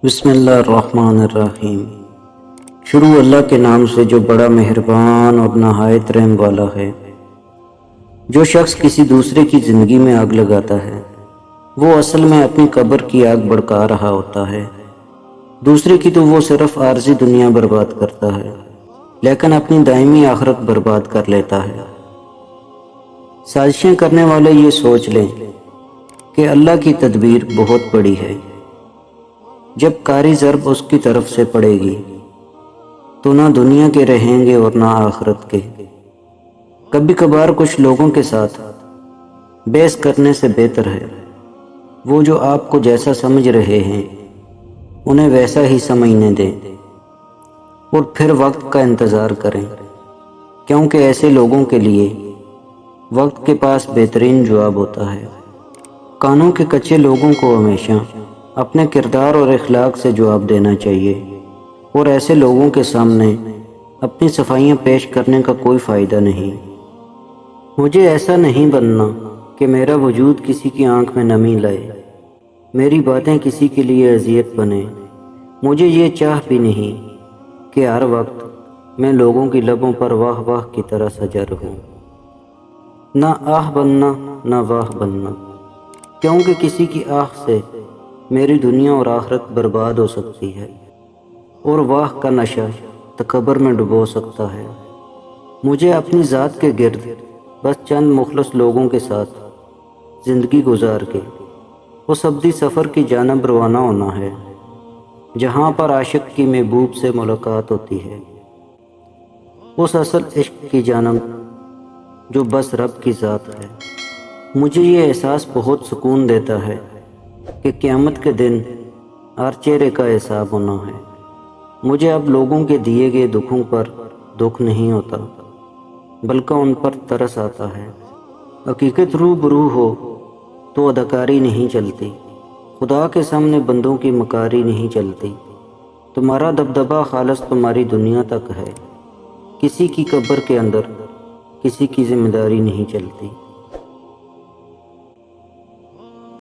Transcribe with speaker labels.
Speaker 1: بسم اللہ الرحمن الرحیم۔ شروع اللہ کے نام سے جو بڑا مہربان اور نہایت رحم والا ہے۔ جو شخص کسی دوسرے کی زندگی میں آگ لگاتا ہے وہ اصل میں اپنی قبر کی آگ بھڑکا رہا ہوتا ہے۔ دوسرے کی تو وہ صرف عارضی دنیا برباد کرتا ہے لیکن اپنی دائمی آخرت برباد کر لیتا ہے۔ سازشیں کرنے والے یہ سوچ لیں کہ اللہ کی تدبیر بہت بڑی ہے۔ جب کاری ضرب اس کی طرف سے پڑے گی تو نہ دنیا کے رہیں گے اور نہ آخرت کے۔ کبھی کبھار کچھ لوگوں کے ساتھ بحث کرنے سے بہتر ہے وہ جو آپ کو جیسا سمجھ رہے ہیں انہیں ویسا ہی سمجھنے دیں اور پھر وقت کا انتظار کریں، کیونکہ ایسے لوگوں کے لیے وقت کے پاس بہترین جواب ہوتا ہے۔ کانوں کے کچے لوگوں کو ہمیشہ اپنے کردار اور اخلاق سے جواب دینا چاہیے اور ایسے لوگوں کے سامنے اپنی صفائیاں پیش کرنے کا کوئی فائدہ نہیں۔ مجھے ایسا نہیں بننا کہ میرا وجود کسی کی آنکھ میں نمی لائے، میری باتیں کسی کے لیے اذیت بنے۔ مجھے یہ چاہ بھی نہیں کہ ہر وقت میں لوگوں کی لبوں پر واہ واہ کی طرح سجا رہوں۔ نہ آہ بننا نہ واہ بننا، کیونکہ کسی کی آہ سے میری دنیا اور آخرت برباد ہو سکتی ہے اور واہ کا نشہ تکبر میں ڈبو سکتا ہے۔ مجھے اپنی ذات کے گرد بس چند مخلص لوگوں کے ساتھ زندگی گزار کے اس ابدی سفر کی جانب روانہ ہونا ہے جہاں پر عاشق کی محبوب سے ملاقات ہوتی ہے، اس اصل عشق کی جانب جو بس رب کی ذات ہے۔ مجھے یہ احساس بہت سکون دیتا ہے کہ قیامت کے دن ہر چہرے کا حساب ہونا ہے۔ مجھے اب لوگوں کے دیے گئے دکھوں پر دکھ نہیں ہوتا بلکہ ان پر ترس آتا ہے۔ حقیقت روبرو ہو تو اداکاری نہیں چلتی، خدا کے سامنے بندوں کی مکاری نہیں چلتی۔ تمہارا دبدبہ خالص تمہاری دنیا تک ہے، کسی کی قبر کے اندر کسی کی ذمہ داری نہیں چلتی۔